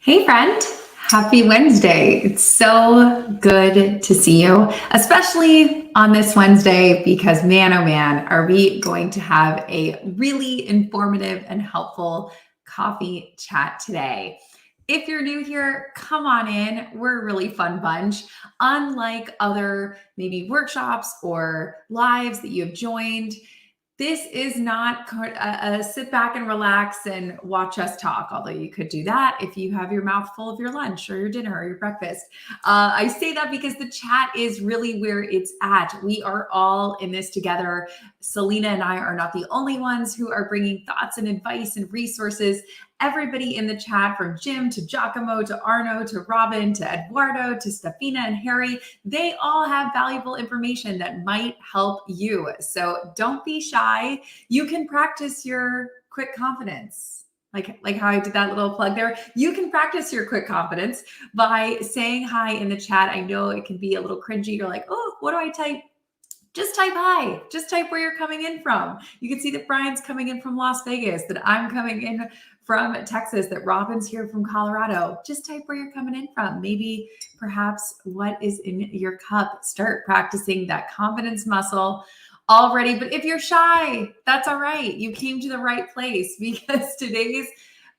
Hey, friend. Happy Wednesday. It's so good to see you, especially on this Wednesday, because man, oh man, are we going to have a really informative and helpful coffee chat today. If you're new here, come on in. We're a really fun bunch. Unlike other maybe workshops or lives that you have joined, this is not a sit back and relax and watch us talk, although you could do that if you have your mouth full of your lunch or your dinner or your breakfast. I say that because the chat is really where it's at. We are all in this together. Selena and I are not the only ones who are bringing thoughts and advice and resources. Everybody in the chat, from Jim to Giacomo to Arno to Robin to Eduardo to Stefina and Harry, they all have valuable information that might help you. So don't be shy. You can practice your quick confidence. Like how I did that little plug there. You can practice your quick confidence by saying hi in the chat. I know it can be a little cringy. You're like, oh, what do I type? Just type hi. Just type where you're coming in from. You can see that Brian's coming in from Las Vegas, that I'm coming in from Texas, that Robin's here from Colorado. Just type where you're coming in from. Maybe, perhaps, what is in your cup. Start practicing that confidence muscle already. But if you're shy, that's all right. You came to the right place, because today's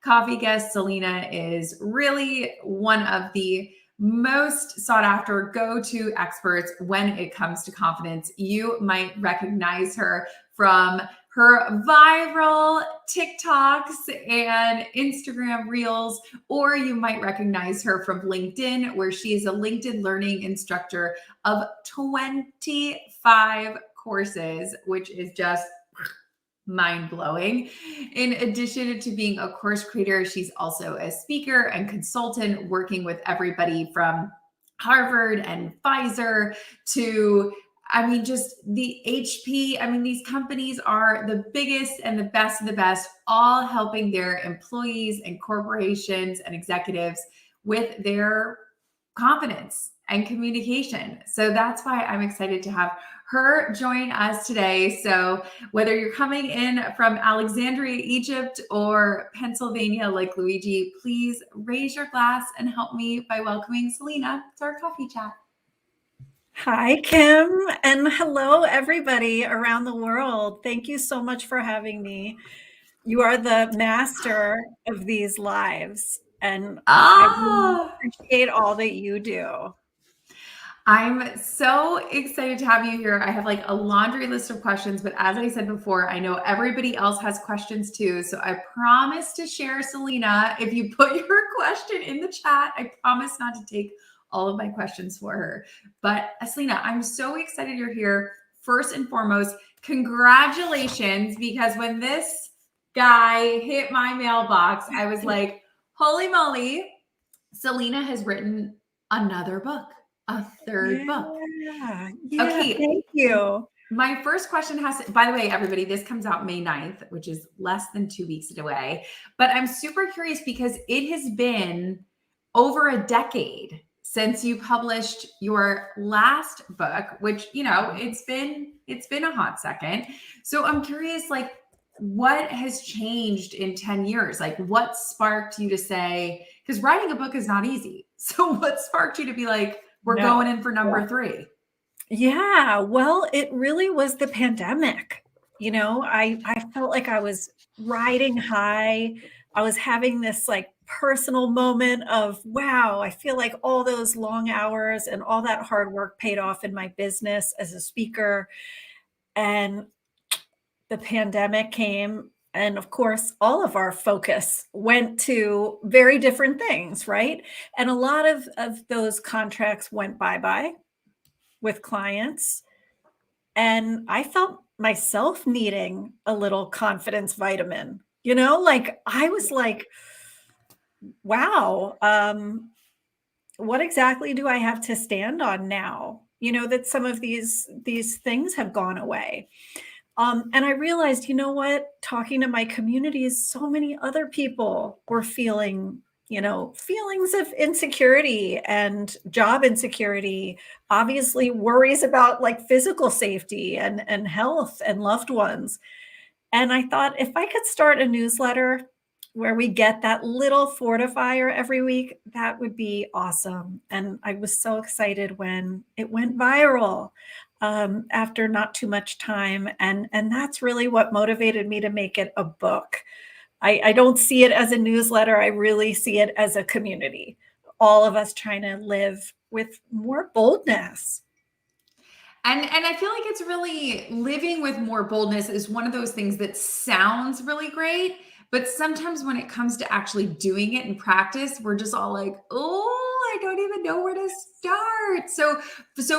coffee guest, Selena, is really one of the most sought after go-to experts when it comes to confidence. You might recognize her from her viral TikToks and Instagram reels, or you might recognize her from LinkedIn, where she is a LinkedIn learning instructor of 25 courses, which is just mind-blowing. In addition to being a course creator, she's also a speaker and consultant, working with everybody from Harvard and Pfizer to, just the HP. These companies are the biggest and the best of the best, all helping their employees and corporations and executives with their confidence and communication. So that's why I'm excited to have her join us today. So whether you're coming in from Alexandria, Egypt, or Pennsylvania like Luigi, please raise your glass and help me by welcoming Selena to our coffee chat. Hi, Kim, and hello, everybody around the world. Thank you so much for having me. You are the master of these lives, and I really appreciate all that you do. I'm so excited to have you here. I have like a laundry list of questions, but as I said before, I know everybody else has questions too. So I promise to share, Selena. If you put your question in the chat, I promise not to take all of my questions for her. But Selena, I'm so excited you're here. First and foremost, congratulations, because when this guy hit my mailbox, I was like, holy moly, Selena has written another book. A third book. Yeah, Okay. thank you. My first question by the way, everybody, this comes out May 9th, which is less than 2 weeks away. But I'm super curious because it has been over a decade since you published your last book, which, it's been a hot second. So I'm curious, like, what has changed in 10 years? Like, what sparked you to say, because writing a book is not easy. So what sparked you to be like, we're going in for number 3? Yeah, well, it really was the pandemic. I felt like I was riding high. I was having this like personal moment of, wow, I feel like all those long hours and all that hard work paid off in my business as a speaker. And the pandemic came. And of course, all of our focus went to very different things, right? And a lot of those contracts went bye-bye with clients. And I felt myself needing a little confidence vitamin, like I was like, wow, what exactly do I have to stand on now? That some of these things have gone away. And I realized, talking to my communities, so many other people were feeling, feelings of insecurity and job insecurity, obviously worries about like physical safety and health and loved ones. And I thought if I could start a newsletter where we get that little fortifier every week, that would be awesome. And I was so excited when it went viral after not too much time. And that's really what motivated me to make it a book. I don't see it as a newsletter. I really see it as a community. All of us trying to live with more boldness. And I feel like it's really living with more boldness is one of those things that sounds really great, but sometimes when it comes to actually doing it in practice, we're just all like, "Oh, I don't even know where to start." So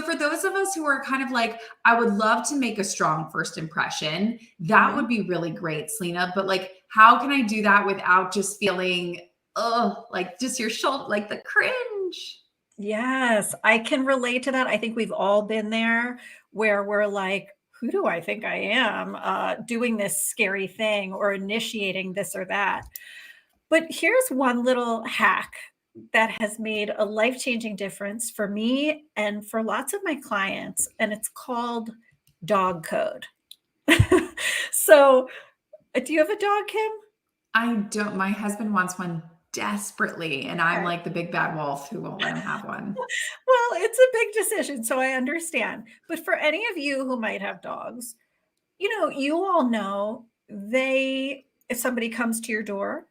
for those of us who are kind of like, I would love to make a strong first impression, that Mhm. would be really great, Selena, but like how can I do that without just feeling, oh, like just your shoulder, like the cringe? Yes, I can relate to that. I think we've all been there where we're like, who do I think I am doing this scary thing or initiating this or that? But here's one little hack that has made a life changing difference for me and for lots of my clients, and it's called dog code. So, do you have a dog, Kim? I don't. My husband wants one desperately, and I'm Okay. like the big bad wolf who won't let him have one. Well, it's a big decision, so I understand. But for any of you who might have dogs, you all know if somebody comes to your door,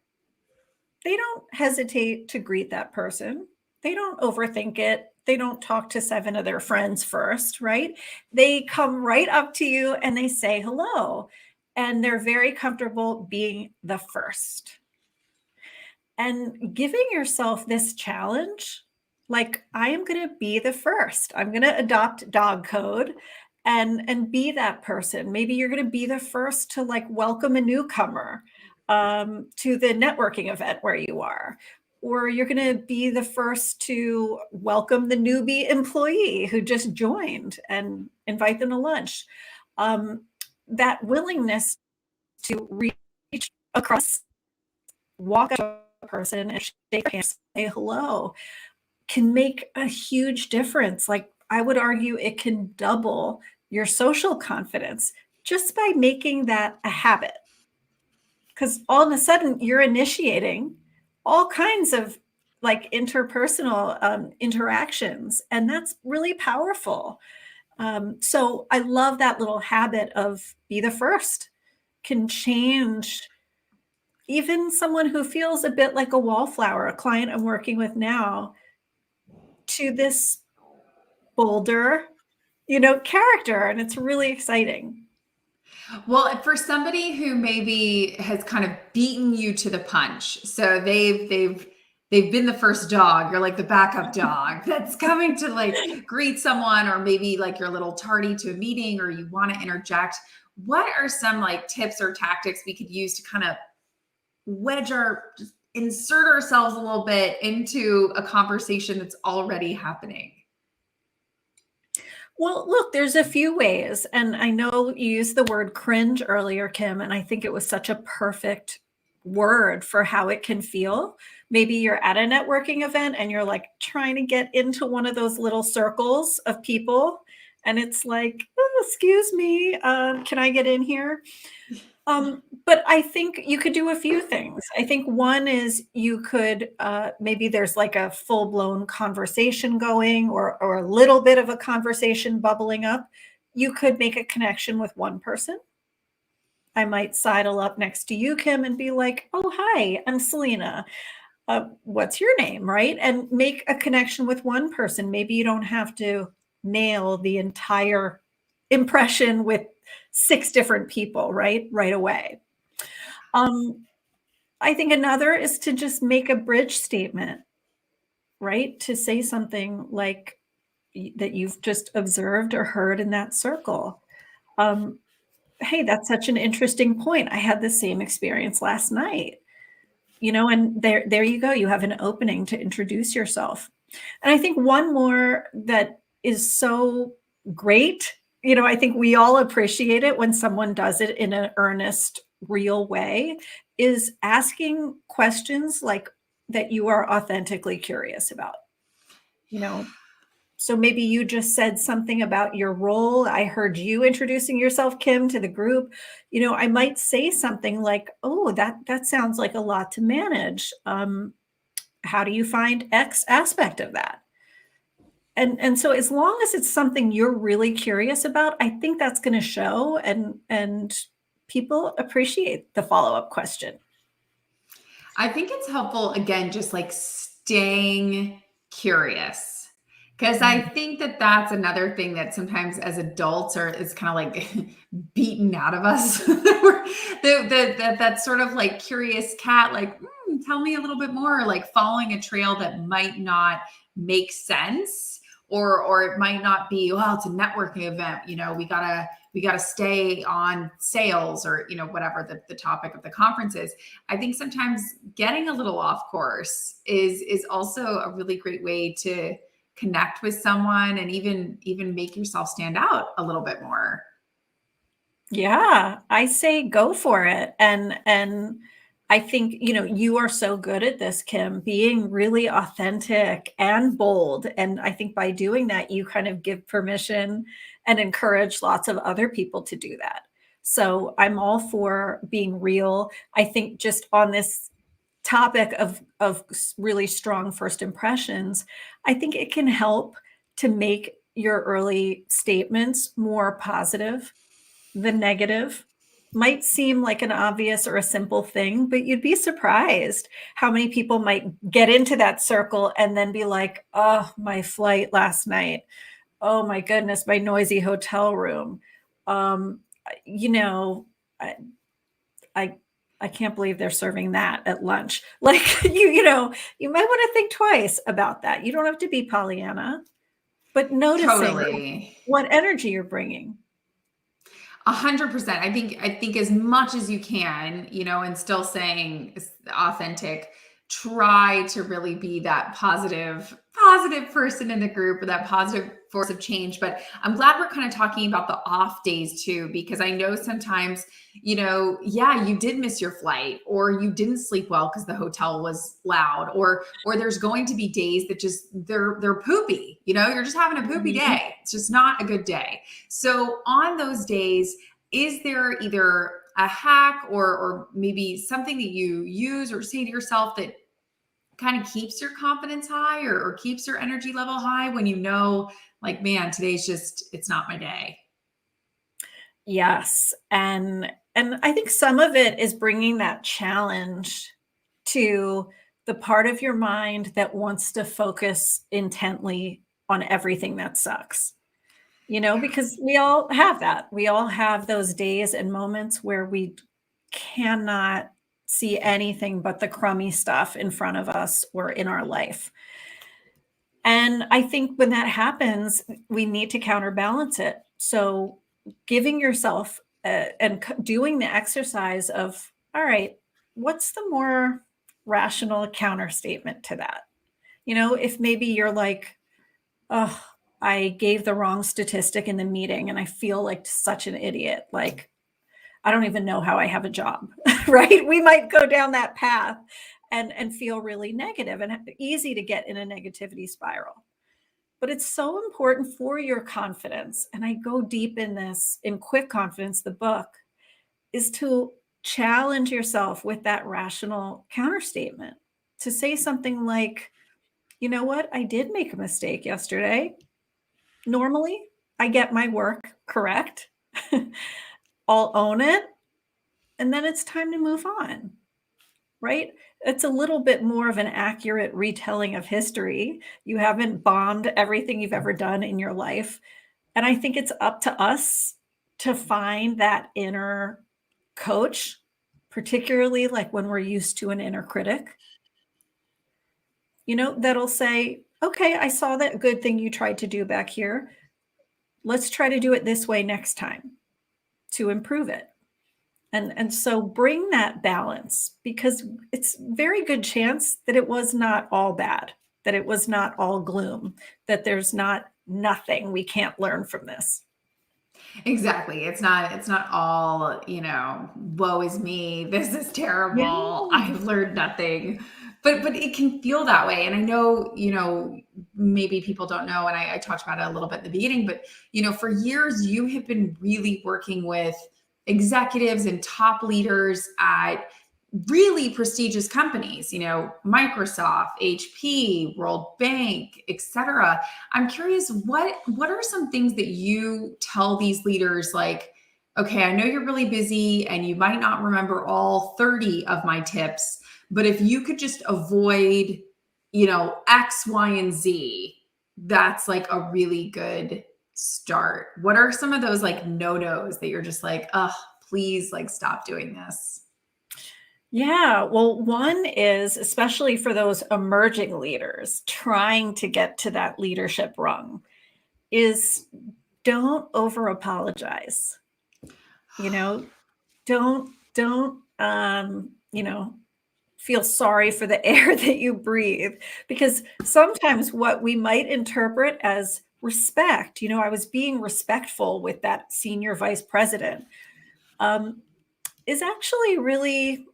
they don't hesitate to greet that person. They don't overthink it. They don't talk to seven of their friends first, right? They come right up to you and they say hello. And they're very comfortable being the first. And giving yourself this challenge, like I am going to be the first. I'm going to adopt dog code and be that person. Maybe you're going to be the first to like welcome a newcomer to the networking event where you are, or you're going to be the first to welcome the newbie employee who just joined and invite them to lunch. Um, that willingness to reach across, walk up to a person and shake their hand, say hello, can make a huge difference. Like I would argue it can double your social confidence just by making that a habit. Because all of a sudden you're initiating all kinds of like interpersonal interactions, and that's really powerful. So I love that little habit of be the first can change even someone who feels a bit like a wallflower, a client I'm working with now, to this bolder, character. And it's really exciting. Well, for somebody who maybe has kind of beaten you to the punch, so they've been the first dog, you're like the backup dog that's coming to like greet someone, or maybe like you're a little tardy to a meeting or you want to interject. What are some like tips or tactics we could use to kind of just insert ourselves a little bit into a conversation that's already happening? Well, look, there's a few ways. And I know you used the word cringe earlier, Kim, and I think it was such a perfect word for how it can feel. Maybe you're at a networking event and you're like trying to get into one of those little circles of people. And it's like, oh, excuse me, can I get in here? But I think you could do a few things. I think one is you could maybe there's like a full blown conversation going, or a little bit of a conversation bubbling up. You could make a connection with one person. I might sidle up next to you, Kim, and be like, "Oh, hi, I'm Selena. What's your name?" Right, and make a connection with one person. Maybe you don't have to nail the entire impression with six different people, right away. Um, I think another is to just make a bridge statement, right? To say something like that you've just observed or heard in that circle. Um, hey, that's such an interesting point. I had the same experience last night. And there you go. You have an opening to introduce yourself. And I think one more that is so great, I think we all appreciate it when someone does it in an earnest, real way, is asking questions like that you are authentically curious about. You know, So maybe you just said something about your role. I heard you introducing yourself, Kim, to the group. I might say something like, "Oh, that sounds like a lot to manage. How do you find X aspect of that?" And so as long as it's something you're really curious about, I think that's going to show, and people appreciate the follow-up question. I think it's helpful, again, just like staying curious. Because I think that that's another thing that sometimes as adults is kind of like beaten out of us. That sort of like curious cat, like, tell me a little bit more, like following a trail that might not make sense. Or it might not be, well, it's a networking event. We gotta stay on sales or, whatever the topic of the conference is. I think sometimes getting a little off course is also a really great way to connect with someone and even make yourself stand out a little bit more. Yeah, I say go for it. And I think, you are so good at this, Kim, being really authentic and bold. And I think by doing that, you kind of give permission and encourage lots of other people to do that. So I'm all for being real. I think just on this topic of really strong first impressions, I think it can help to make your early statements more positive. The negative might seem like an obvious or a simple thing, but you'd be surprised how many people might get into that circle and then be like, "Oh, my flight last night. Oh my goodness, my noisy hotel room. Um, you know, I I I can't believe they're serving that at lunch." Like, you might want to think twice about that. You don't have to be Pollyanna, but noticing Totally. what energy you're bringing. 100%. I think as much as you can, and still saying authentic, try to really be that positive person in the group or that positive force of change. But I'm glad we're kind of talking about the off days too, because I know sometimes, yeah, you did miss your flight or you didn't sleep well because the hotel was loud, or there's going to be days that just they're poopy, you're just having a poopy Mhm. day. It's just not a good day. So on those days, is there either a hack or maybe something that you use or say to yourself that kind of keeps your confidence high or keeps your energy level high when like, man, it's not my day? Yes, and I think some of it is bringing that challenge to the part of your mind that wants to focus intently on everything that sucks. Because we all have that. We all have those days and moments where we cannot see anything but the crummy stuff in front of us or in our life. And I think when that happens, we need to counterbalance it. So giving yourself doing the exercise of, all right, what's the more rational counter statement to that? If maybe you're like, oh, I gave the wrong statistic in the meeting and I feel like such an idiot. Like, I don't even know how I have a job, right? We might go down that path and feel really negative and easy to get in a negativity spiral. But it's so important for your confidence. And I go deep in this in Quick Confidence, the book, is to challenge yourself with that rational counterstatement, to say something like, you know what? I did make a mistake yesterday. Normally, I get my work correct. I'll own it. And then it's time to move on, right? It's a little bit more of an accurate retelling of history. You haven't bombed everything you've ever done in your life. And I think it's up to us to find that inner coach, particularly like when we're used to an inner critic, that'll say, okay, I saw that good thing you tried to do back here. Let's try to do it this way next time to improve it. And so bring that balance, because it's very good chance that it was not all bad, that it was not all gloom, that there's not nothing we can't learn from this. Exactly. It's not all, woe is me. This is terrible. Yeah. I've learned nothing. But it can feel that way. And I know, maybe people don't know, and I talked about it a little bit in the beginning, but for years you have been really working with executives and top leaders at really prestigious companies, Microsoft, HP, World Bank, etc. I'm curious, what are some things that you tell these leaders, like, okay, I know you're really busy and you might not remember all 30 of my tips, but if you could just avoid, X, Y, and Z, that's like a really good start. What are some of those like no-nos that you're just like, oh, please, like, stop doing this? Yeah, well, one is, especially for those emerging leaders trying to get to that leadership rung, is don't over apologize. Don't feel sorry for the air that you breathe, because sometimes what we might interpret as respect, I was being respectful with that senior vice president, is actually really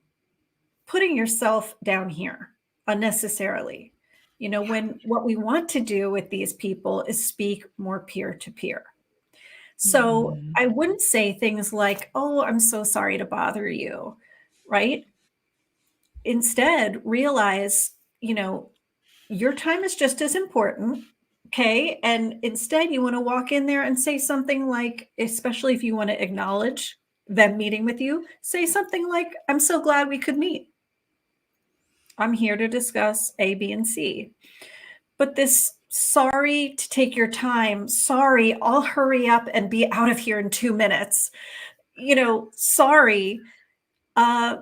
putting yourself down here unnecessarily. When what we want to do with these people is speak more peer to peer. So Mhm. I wouldn't say things like, oh, I'm so sorry to bother you, right? Instead, realize, your time is just as important. Okay. And instead, you want to walk in there and say something like, especially if you want to acknowledge them meeting with you, say something like, I'm so glad we could meet. I'm here to discuss A, B, and C. But this sorry to take your time, sorry, I'll hurry up and be out of here in 2 minutes. Sorry, uh,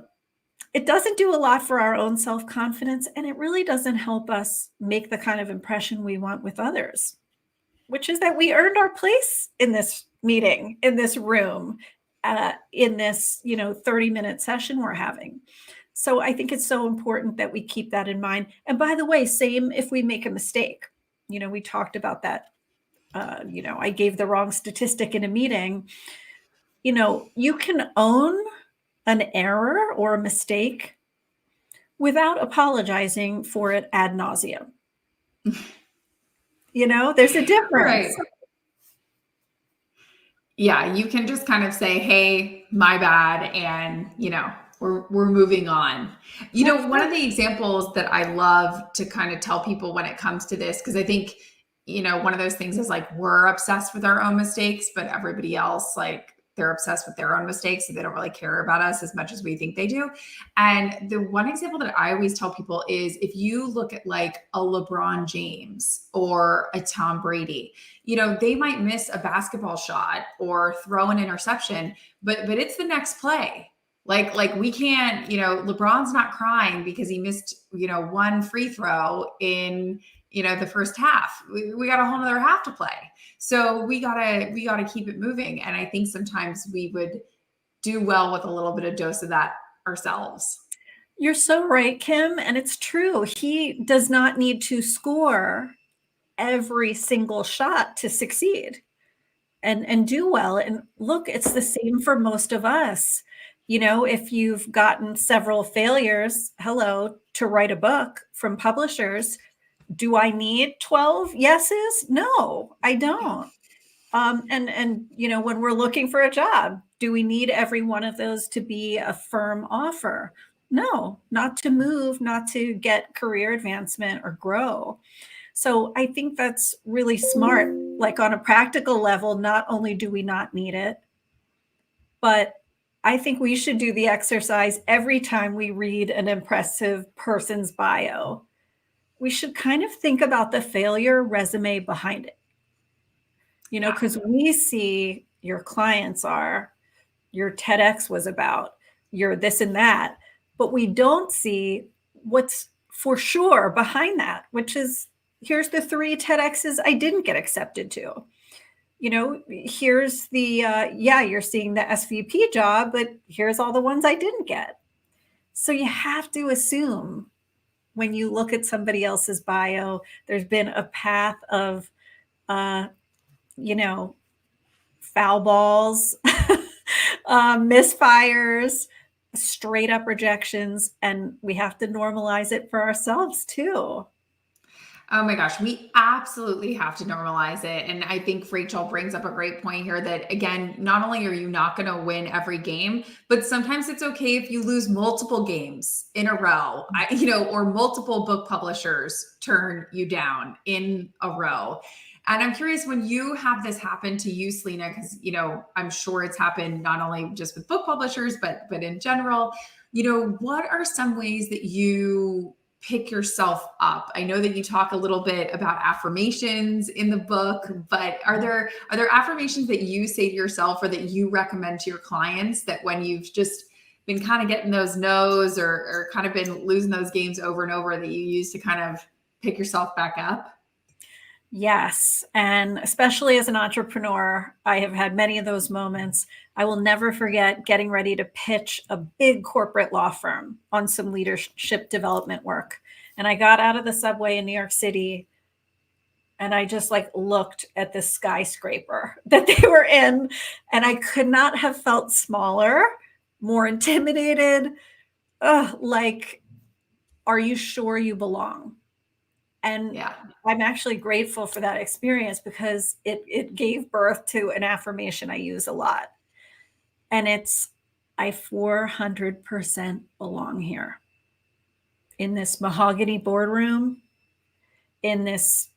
it doesn't do a lot for our own self-confidence, and it really doesn't help us make the kind of impression we want with others, which is that we earned our place in this meeting, in this room, in this 30-minute session we're having. So I think it's so important that we keep that in mind. And by the way, same if we make a mistake. We talked about that. I gave the wrong statistic in a meeting. You can own an error or a mistake without apologizing for it ad nauseum. There's a difference. Right. Yeah, you can just kind of say, "Hey, my bad," and we're moving on. One of the examples that I love to kind of tell people when it comes to this, because I think one of those things is like we're obsessed with our own mistakes, but everybody else, like, they're obsessed with their own mistakes, so they don't really care about us as much as we think they do. And the one example that I always tell people is, if you look at like a LeBron James or a Tom Brady, they might miss a basketball shot or throw an interception, but it's the next play. Like we can't, LeBron's not crying because he missed, one free throw in, the first half. We got a whole nother half to play. So we gotta keep it moving. And I think sometimes we would do well with a little bit of dose of that ourselves. You're so right, Kim. And it's true. He does not need to score every single shot to succeed and do well. And look, it's the same for most of us. If you've gotten several failures, to write a book from publishers, do I need 12 yeses? No, I don't. And when we're looking for a job, do we need every one of those to be a firm offer? No, not to move, not to get career advancement or grow. So I think that's really smart. Like, on a practical level, not only do we not need it, but I think we should do the exercise every time we read an impressive person's bio. We should kind of think about the failure resume behind it. Because we see your clients are, your TEDx was about, your this and that, but we don't see what's for sure behind that, which is, here's the 3 TEDx's I didn't get accepted to. Here's the, you're seeing the SVP job, but here's all the ones I didn't get. So you have to assume, when you look at somebody else's bio, there's been a path of, foul balls, misfires, straight up rejections, and we have to normalize it for ourselves too. Oh my gosh, we absolutely have to normalize it. And I think Rachel brings up a great point here that, again, not only are you not going to win every game, but sometimes it's okay if you lose multiple games in a row, or multiple book publishers turn you down in a row. And I'm curious, when you have this happen to you, Selena, because, I'm sure it's happened not only just with book publishers, but in general, what are some ways that you pick yourself up? I know that you talk a little bit about affirmations in the book, but are there affirmations that you say to yourself or that you recommend to your clients that when you've just been kind of getting those no's or kind of been losing those games over and over that you use to kind of pick yourself back up? Yes. And especially as an entrepreneur, I have had many of those moments. I will never forget getting ready to pitch a big corporate law firm on some leadership development work. And I got out of the subway in New York City and I just like looked at the skyscraper that they were in. And I could not have felt smaller, more intimidated. Like, are you sure you belong? And Yeah. I'm actually grateful for that experience because it gave birth to an affirmation I use a lot. And it's, I 400% belong here in this mahogany boardroom, in this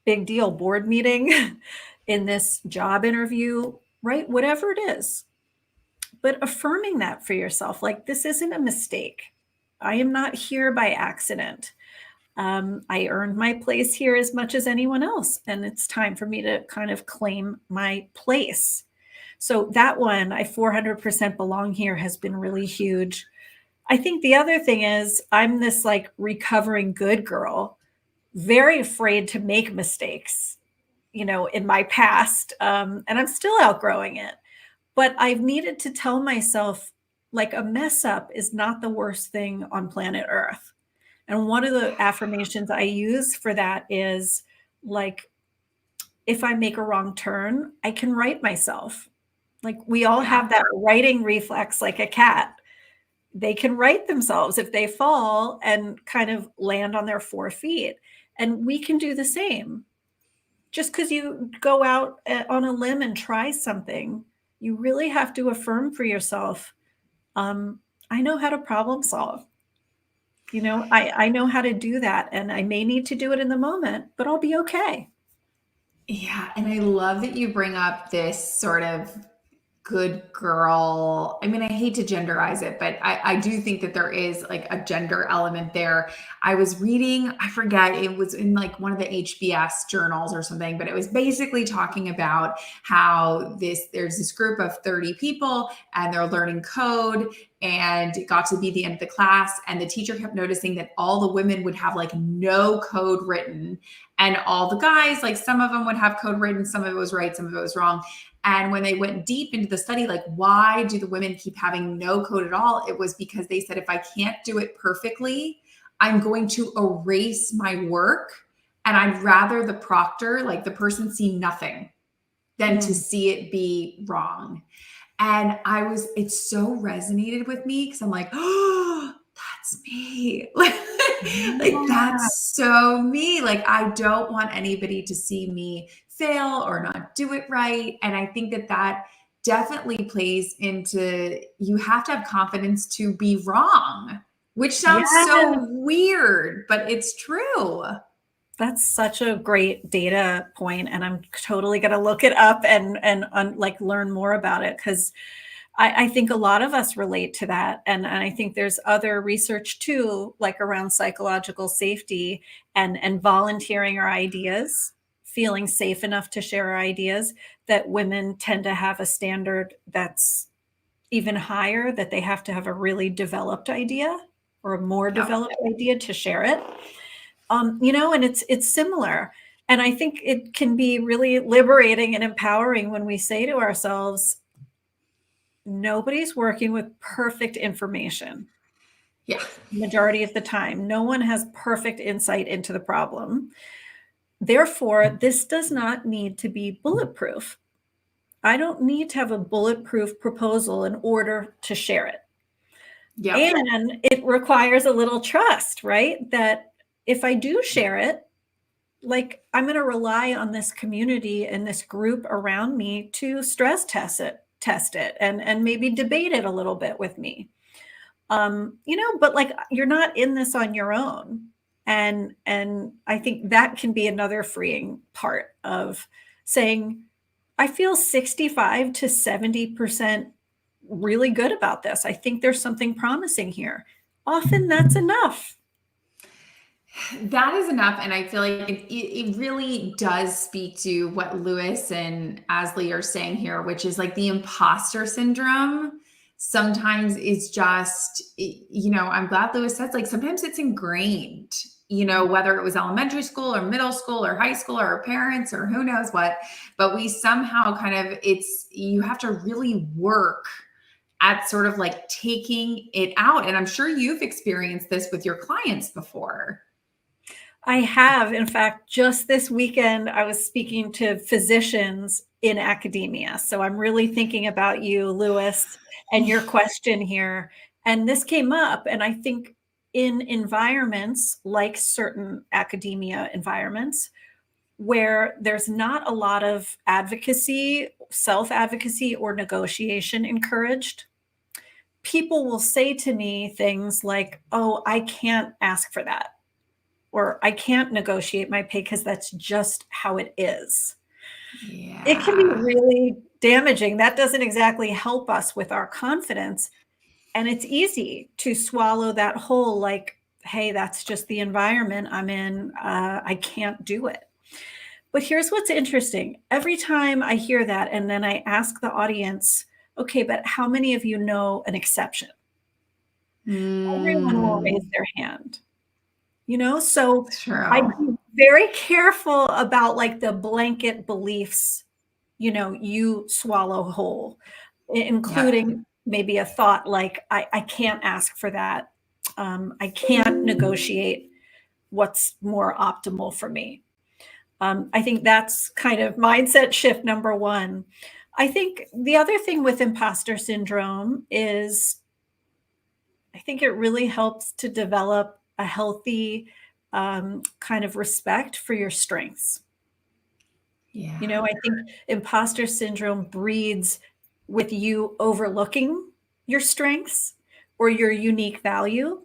big deal board meeting, in this job interview, right? Whatever it is. But affirming that for yourself, like this isn't a mistake. I am not here by accident. I earned my place here as much as anyone else. And it's time for me to kind of claim my place. So that one, I 400% belong here, has been really huge. I think the other thing is I'm this like recovering good girl, very afraid to make mistakes, in my past. And I'm still outgrowing it. But I've needed to tell myself, like, a mess up is not the worst thing on planet Earth. And one of the affirmations I use for that is like, if I make a wrong turn, I can right myself. Like we all Yeah. have that righting reflex like a cat. They can right themselves if they fall and kind of land on their 4 feet. And we can do the same. Just because you go out on a limb and try something, you really have to affirm for yourself, I know how to problem solve. I know how to do that, and I may need to do it in the moment, but I'll be okay. Yeah. And I love that you bring up this sort of good girl. I mean, I hate to genderize it, but I do think that there is like a gender element there. I was reading, I forget, it was in like one of the HBS journals or something, but it was basically talking about how there's this group of 30 people and they're learning code, and it got to be the end of the class. And the teacher kept noticing that all the women would have like no code written. And all the guys, like some of them would have code written, some of it was right, some of it was wrong. And when they went deep into the study, like, why do the women keep having no code at all? It was because they said, if I can't do it perfectly, I'm going to erase my work. And I'd rather the proctor, like the person, see nothing than to see it be wrong. And it so resonated with me because I'm like, oh, that's me. Like that's so me. Like, I don't want anybody to see me fail or not do it right. And I think that definitely plays into, you have to have confidence to be wrong, which sounds Yeah. so weird, but it's true. That's such a great data point, and I'm totally going to look it up and like learn more about it because I think a lot of us relate to that, and I think there's other research too, like around psychological safety and volunteering our ideas, feeling safe enough to share our ideas. That women tend to have a standard that's even higher, that they have to have a really developed idea or a more Yeah. developed idea to share it. And it's similar. And I think it can be really liberating and empowering when we say to ourselves, nobody's working with perfect information. Yeah. Majority of the time, no one has perfect insight into the problem. Therefore, this does not need to be bulletproof. I don't need to have a bulletproof proposal in order to share it. Yep. And it requires a little trust, right? That if I do share it, like I'm going to rely on this community and this group around me to stress test it and maybe debate it a little bit with me. But like you're not in this on your own. And I think that can be another freeing part of saying, I feel 65 to 70% really good about this. I think there's something promising here. Often that's enough. That is enough. And I feel like it really does speak to what Lewis and Asley are saying here, which is like the imposter syndrome sometimes is just, I'm glad Lewis says like sometimes it's ingrained, whether it was elementary school or middle school or high school or our parents or who knows what, but we somehow you have to really work at sort of like taking it out. And I'm sure you've experienced this with your clients before. I have. In fact, just this weekend, I was speaking to physicians in academia. So I'm really thinking about you, Lewis, and your question here. And this came up. And I think in environments like certain academia environments, where there's not a lot of advocacy, self-advocacy, or negotiation encouraged, people will say to me things like, oh, I can't ask for that, or I can't negotiate my pay because that's just how it is. Yeah. It can be really damaging. That doesn't exactly help us with our confidence. And it's easy to swallow that whole like, hey, that's just the environment I'm in. I can't do it. But here's what's interesting. Every time I hear that, and then I ask the audience, okay, but how many of you know an exception? Everyone will raise their hand. So True. I'd be very careful about like the blanket beliefs, you swallow whole, including maybe a thought like, I can't ask for that. I can't negotiate what's more optimal for me. I think that's kind of mindset shift number one. I think the other thing with imposter syndrome is I think it really helps to develop a healthy kind of respect for your strengths. Yeah. I think imposter syndrome breeds with you overlooking your strengths or your unique value.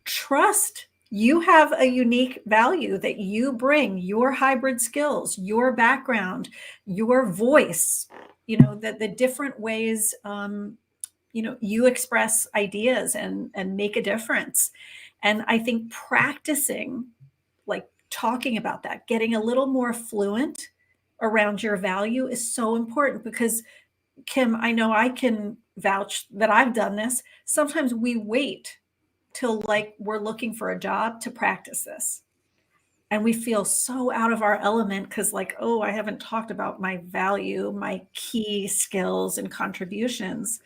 Trust you have a unique value that you bring, your hybrid skills, your background, your voice, that the different ways you express ideas and make a difference. And I think practicing, like talking about that, getting a little more fluent around your value is so important because Kim, I know I can vouch that I've done this. Sometimes we wait till like we're looking for a job to practice this. And we feel so out of our element because like, oh, I haven't talked about my value, my key skills and contributions.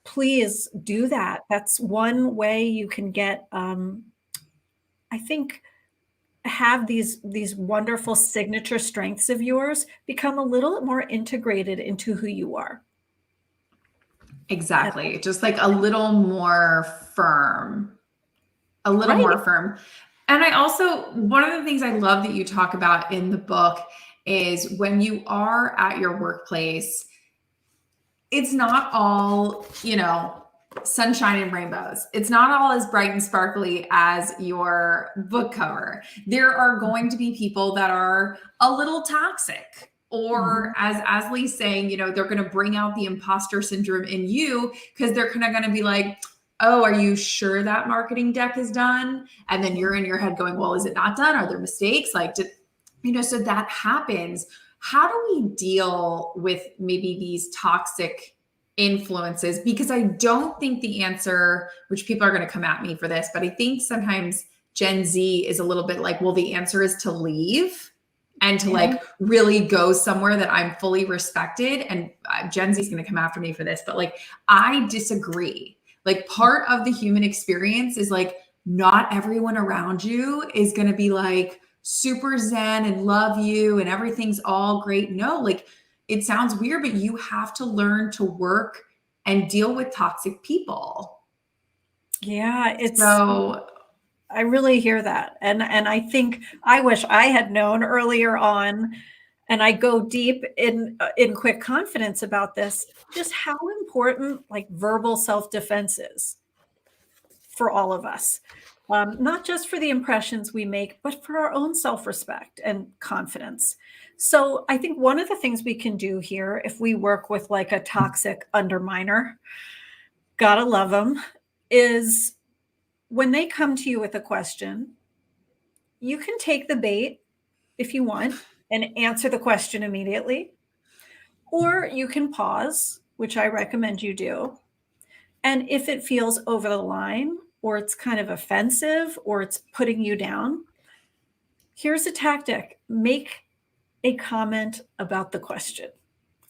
Please do that. That's one way you can get, I think, have these wonderful signature strengths of yours become a little more integrated into who you are. Exactly. Just like a little more firm, a little Right. more firm. And I also, one of the things I love that you talk about in the book is when you are at your workplace, it's not all, sunshine and rainbows. It's not all as bright and sparkly as your book cover. There are going to be people that are a little toxic. Or as Asley's saying, they're going to bring out the imposter syndrome in you because they're kind of going to be like, oh, are you sure that marketing deck is done? And then you're in your head going, well, is it not done? Are there mistakes? Like, so that happens. How do we deal with maybe these toxic influences? Because I don't think the answer, which people are going to come at me for this, but I think sometimes Gen Z is a little bit like, well, the answer is to leave and to like really go somewhere that I'm fully respected. And Gen Z is going to come after me for this, but like, I disagree. Like part of the human experience is like, not everyone around you is going to be like super zen and love you and everything's all great. No, like it sounds weird, but you have to learn to work and deal with toxic people. Yeah, it's so I really hear that. And I think I wish I had known earlier on, and I go deep in quick confidence about this, just how important like verbal self-defense is for all of us. Not just for the impressions we make, but for our own self-respect and confidence. So I think one of the things we can do here, if we work with like a toxic underminer, gotta love them, is when they come to you with a question, you can take the bait if you want and answer the question immediately, or you can pause, which I recommend you do. And if it feels over the line, or it's kind of offensive, or it's putting you down, here's a tactic: make a comment about the question,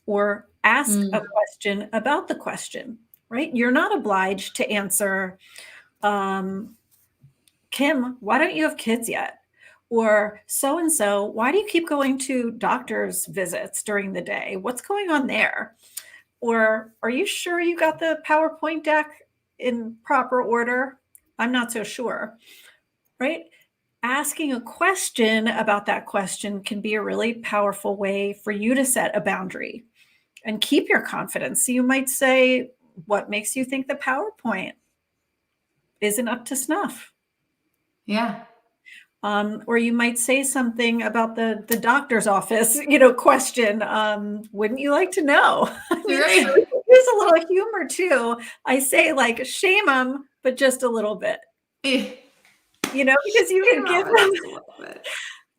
or ask a question about the question, right? You're not obliged to answer, Kim, why don't you have kids yet? Or so and so, why do you keep going to doctor's visits during the day? What's going on there? Or are you sure you got the PowerPoint deck in proper order? I'm not so sure, right? Asking a question about that question can be a really powerful way for you to set a boundary and keep your confidence. So you might say, what makes you think the PowerPoint isn't up to snuff? Yeah. Or you might say something about the doctor's office, question. Wouldn't you like to know? I mean, Right. there's a little humor too. I say like shame them, but just a little bit, Eh, because you can just a little bit.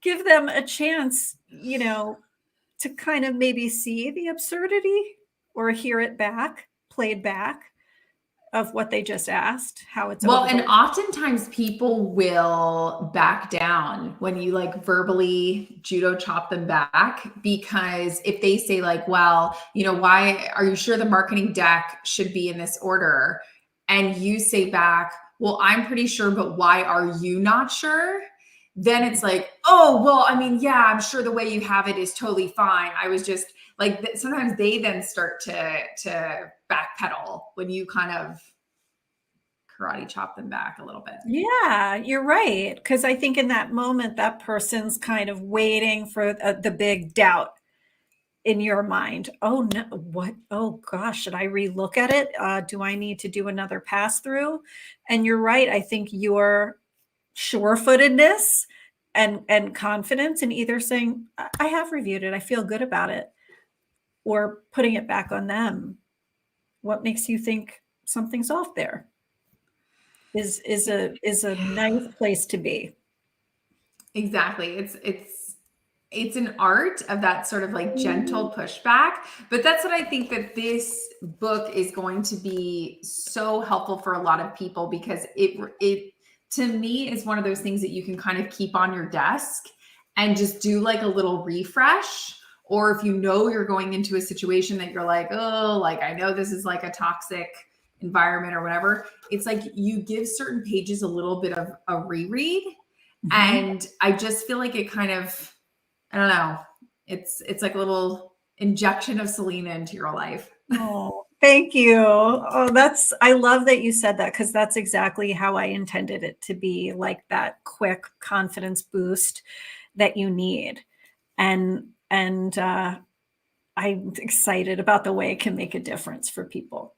give them a chance, to kind of maybe see the absurdity or hear it back, played back of what they just asked, how it's Well, over and the. oftentimes people will back down when you like verbally judo chop them back, because if they say like, well, why are you sure the marketing deck should be in this order? And you say back, well, I'm pretty sure, but why are you not sure? Then it's like, oh, well, I mean, yeah, I'm sure the way you have it is totally fine. I was just like, sometimes they then start to backpedal when you kind of karate chop them back a little bit. Yeah, you're right. Because I think in that moment, that person's kind of waiting for the big doubt in your mind. Oh, no, what? Oh, gosh, should I relook at it? Do I need to do another pass through? And you're right. I think your sure-footedness and confidence in either saying, I have reviewed it, I feel good about it, or putting it back on them. What makes you think something's off there? Is a nice place to be. Exactly. It's an art of that sort of like gentle pushback, but that's what I think that this book is going to be so helpful for a lot of people, because it to me is one of those things that you can kind of keep on your desk and just do like a little refresh. Or if you're going into a situation that you're like, oh, like I know this is like a toxic environment or whatever, it's like you give certain pages a little bit of a reread. And I just feel like it kind of, I don't know, it's like a little injection of Selena into your life. Oh, thank you. Oh, I love that you said that, because that's exactly how I intended it to be, like that quick confidence boost that you need. And I'm excited about the way it can make a difference for people.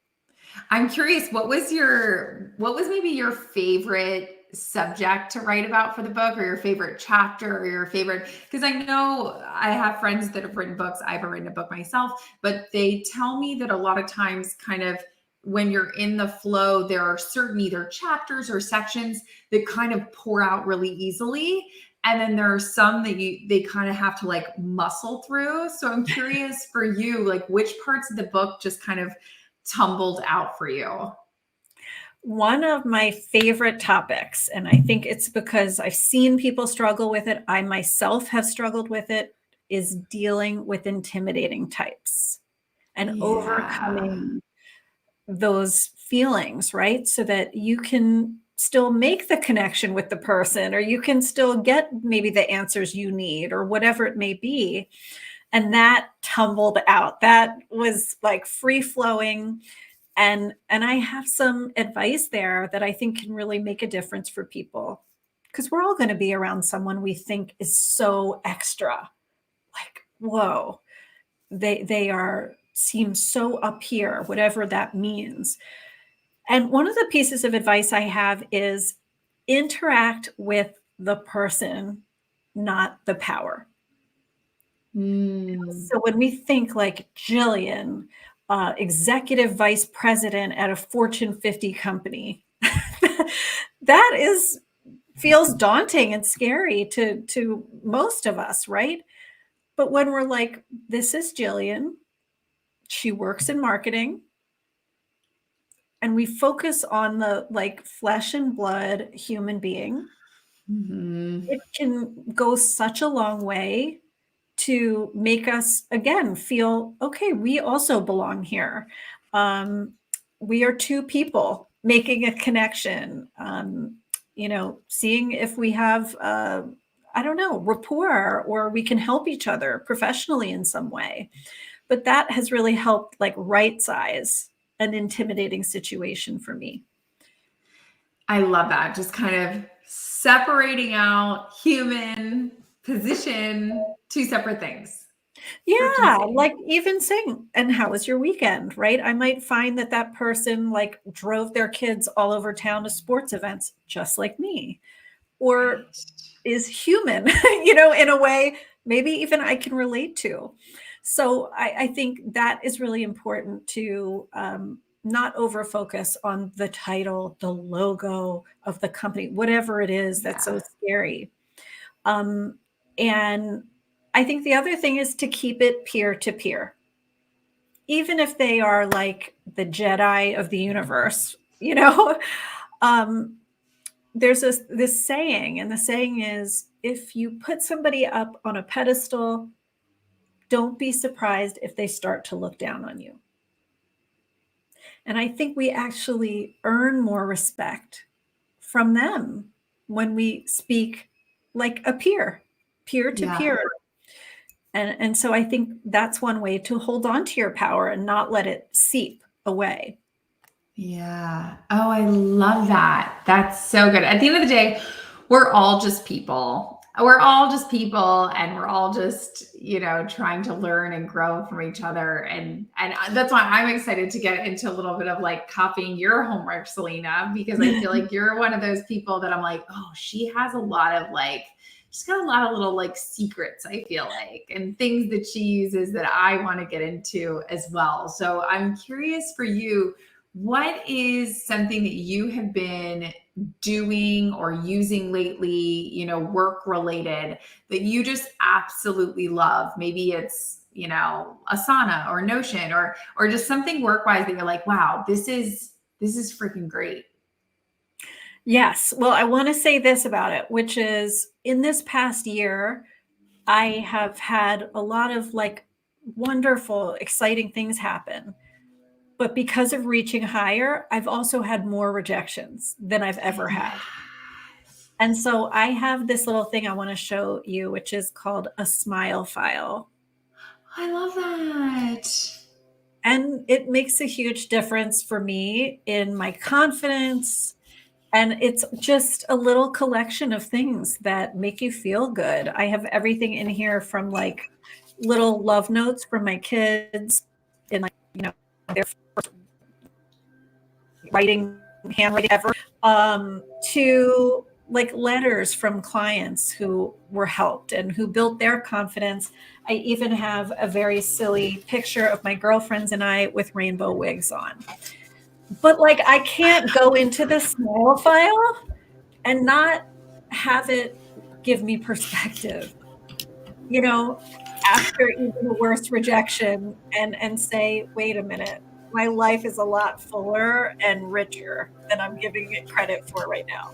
I'm curious, what was maybe your favorite subject to write about for the book, or your favorite chapter, or your favorite, because I know I have friends that have written books. I haven't written a book myself, but they tell me that a lot of times kind of when you're in the flow, there are certain either chapters or sections that kind of pour out really easily. And then there are some that they kind of have to like muscle through. So I'm curious for you, like which parts of the book just kind of tumbled out for you? One of my favorite topics, and I think it's because I've seen people struggle with it, I myself have struggled with it, is dealing with intimidating types and Yeah. overcoming those feelings, right? So that you can still make the connection with the person, or you can still get maybe the answers you need, or whatever it may be. And that tumbled out. That was like free flowing. And I have some advice there that I think can really make a difference for people. because we're all going to be around someone we think is so extra. Like, whoa, they are seem so up here, whatever that means. And one of the pieces of advice I have is interact with the person, not the power. Mm. So when we think like Jillian, executive vice president at a Fortune 50 company, that is feels daunting and scary to most of us, right? But when we're like, this is Jillian, she works in marketing, and we focus on the like flesh and blood human being, Mhm. it can go such a long way to make us again feel okay, we also belong here. um, we are two people making a connection, seeing if we have I don't know, rapport, or we can help each other professionally in some way. But that has really helped like right size an intimidating situation for me. I love that. Just kind of separating out human, position, two separate things. Freaking Yeah, same. like even saying, "And how was your weekend?" Right? I might find that that person like drove their kids all over town to sports events just like me, or Right. is human, in a way maybe even I can relate to. So I think that is really important to not over focus on the title, the logo of the company, whatever it is that's so Yeah. scary. Um, and I think the other thing is to keep it peer to peer, even if they are like the Jedi of the universe, um, there's this saying, and the saying is, if you put somebody up on a pedestal, don't be surprised if they start to look down on you. And I think we actually earn more respect from them when we speak like a peer, peer to Yeah. peer. And so I think that's one way to hold on to your power and not let it seep away. Yeah. Oh, I love that. That's so good. At the end of the day, we're all just people. We're all just people, and we're all just, trying to learn and grow from each other. And that's why I'm excited to get into a little bit of like copying your homework, Selena, because I feel like you're one of those people that I'm like, oh, she has a lot of like, she's got a lot of little like secrets, I feel like, and things that she uses that I want to get into as well. So I'm curious for you, what is something that you have been doing or using lately, work related, that you just absolutely love? Maybe it's, Asana or Notion, or just something work wise that you're like, wow, this is freaking great. Yes. Well, I want to say this about it, which is in this past year, I have had a lot of like wonderful, exciting things happen. But because of reaching higher, I've also had more rejections than I've ever had. Yes. And so I have this little thing I want to show you, which is called a smile file. I love that. And it makes a huge difference for me in my confidence. And it's just a little collection of things that make you feel good. I have everything in here from like little love notes from my kids in like, their first writing, handwriting ever, to like letters from clients who were helped and who built their confidence. I even have a very silly picture of my girlfriends and I with rainbow wigs on. But like, I can't go into the smile file and not have it give me perspective, after even the worst rejection, and say, wait a minute, my life is a lot fuller and richer than I'm giving it credit for right now.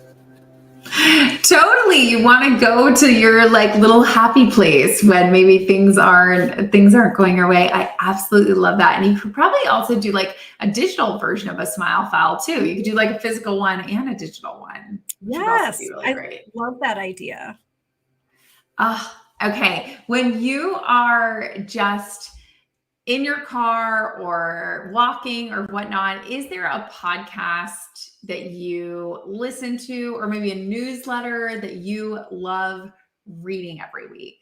Totally. You want to go to your like little happy place when maybe things aren't going your way. I absolutely love that. And you could probably also do like a digital version of a smile file too. You could do like a physical one and a digital one, which would also be Yes, really I great. love that idea. Okay. When you are just in your car or walking or whatnot, is there a podcast that you listen to, or maybe a newsletter that you love reading every week?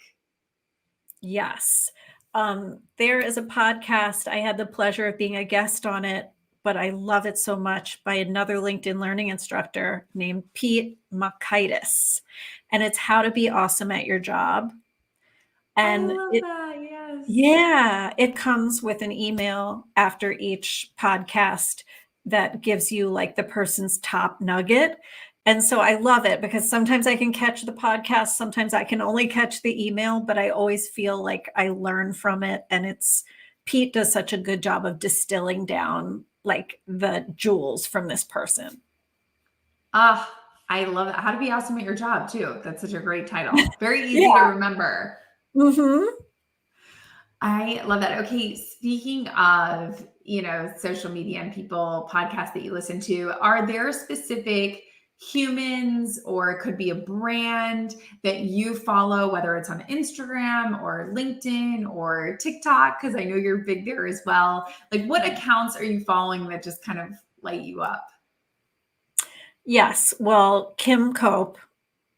Yes. There is a podcast. I had the pleasure of being a guest on it, but I love it so much, by another LinkedIn learning instructor named Pete Mockaitis. And it's How to Be Awesome at Your Job. I And love it, that. Yes. yeah, it comes with an email after each podcast that gives you like the person's top nugget. And so I love it because sometimes I can catch the podcast, sometimes I can only catch the email, but I always feel like I learn from it. And Pete does such a good job of distilling down like the jewels from this person. Ah, I love it. How to Be Awesome at Your Job, too. That's such a great title. Very easy to Yeah. remember. Mm-hmm. I love that. Okay, speaking of, social media and people, podcasts that you listen to, are there specific humans, or it could be a brand that you follow, whether it's on Instagram or LinkedIn or TikTok? Because I know you're big there as well. Like, what accounts are you following that just kind of light you up? Yes. Well, Kim Cope.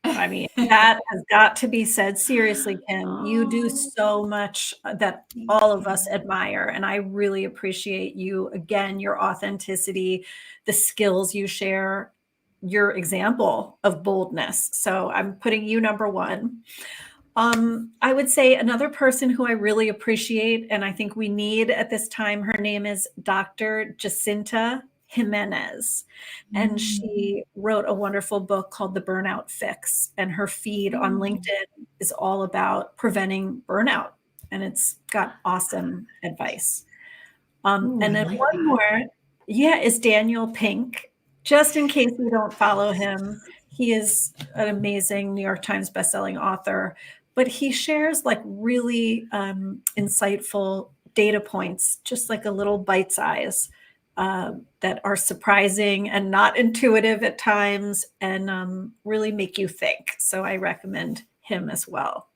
I mean, that has got to be said. Seriously, Kim, you do Oh, so much that thank all of us you. admire. And I really appreciate you, again, your authenticity, the skills you share, your example of boldness. So I'm putting you number one. I would say another person who I really appreciate, and I think we need at this time, her name is Dr. Jacinta Jimenez. And Mm, she wrote a wonderful book called The Burnout Fix. And her feed on mm. LinkedIn is all about preventing burnout. And it's got awesome advice. Ooh, And I then like one that. more, yeah, is Daniel Pink. Just in case you don't follow him, he is an amazing New York Times bestselling author, but he shares like really insightful data points, just like a little bite size, that are surprising and not intuitive at times, and really make you think. So I recommend him as well.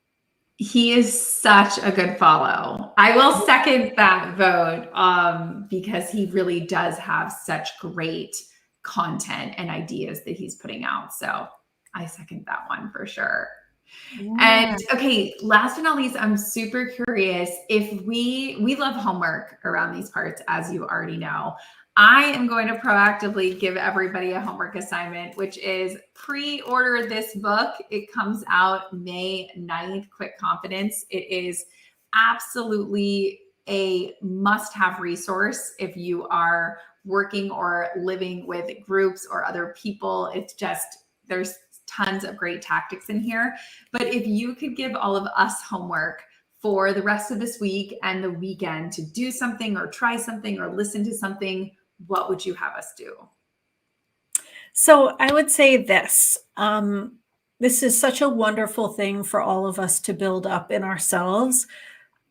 He is such a good follow. I will second that vote, because he really does have such great content and ideas that he's putting out. So I second that one for sure. And Yeah. okay, last but not least, I'm super curious if we love homework around these parts, as you already know. I am going to proactively give everybody a homework assignment, which is pre-order this book. It comes out May 9th, Quick Confidence. It is absolutely a must-have resource if you are working or living with groups or other people. It's just, there's tons of great tactics in here. But if you could give all of us homework for the rest of this week and the weekend to do something or try something or listen to something, what would you have us do? So I would say this. This is such a wonderful thing for all of us to build up in ourselves,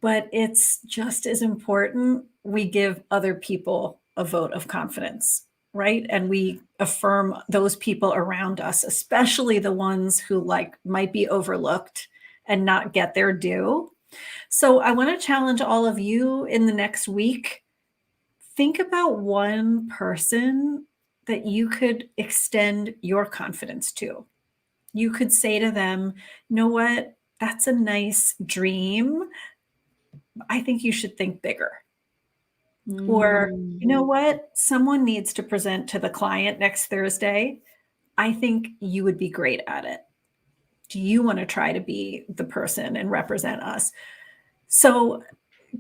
but it's just as important we give other people a vote of confidence, right? And we affirm those people around us, especially the ones who like might be overlooked and not get their due. So I want to challenge all of you in the next week. Think about one person that you could extend your confidence to. You could say to them, you know what? That's a nice dream. I think you should think bigger. Or, you Mm. know what? Someone needs to present to the client next Thursday. I think you would be great at it. Do you want to try to be the person and represent us? So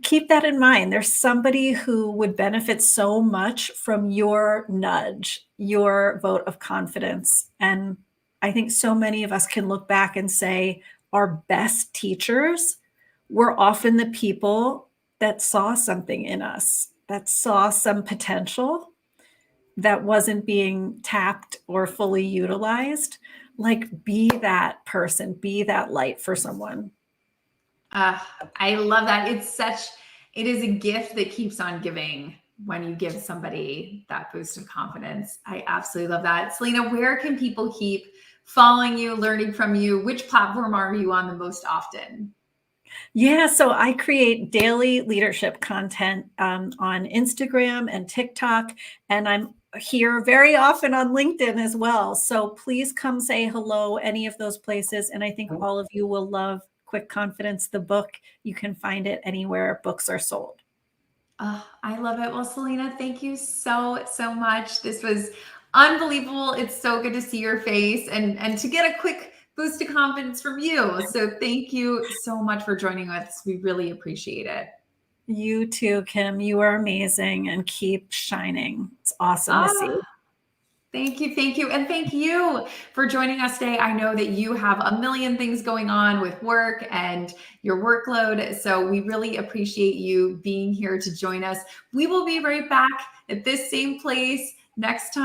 keep that in mind. There's somebody who would benefit so much from your nudge, your vote of confidence. And I think so many of us can look back and say our best teachers were often the people that saw something in us, that saw some potential that wasn't being tapped or fully utilized. Like, be that person, be that light for someone. Uh, I love that. It is a gift that keeps on giving when you give somebody that boost of confidence. I absolutely love that. Selena, where can people keep following you, learning from you? Which platform are you on the most often? Yeah, so I create daily leadership content on Instagram and TikTok, and I'm here very often on LinkedIn as well. So please come say hello any of those places. And I think all of you will love Quick Confidence, the book. You can find it anywhere books are sold. Oh, I love it. Well, Selena, thank you so, so much. This was unbelievable. It's so good to see your face and to get a quick boost of confidence from you. So thank you so much for joining us. We really appreciate it. You too, Kim. You are amazing and keep shining. It's awesome to see. Ah, thank you. Thank you. And thank you for joining us today. I know that you have a million things going on with work and your workload. So we really appreciate you being here to join us. We will be right back at this same place next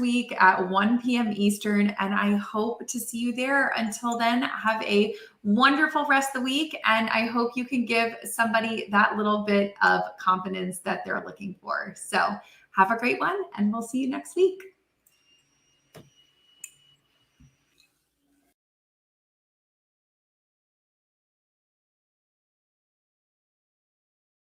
week at 1 p.m. Eastern. And I hope to see you there. Until then, have a wonderful rest of the week. And I hope you can give somebody that little bit of confidence that they're looking for. So have a great one, and we'll see you next week.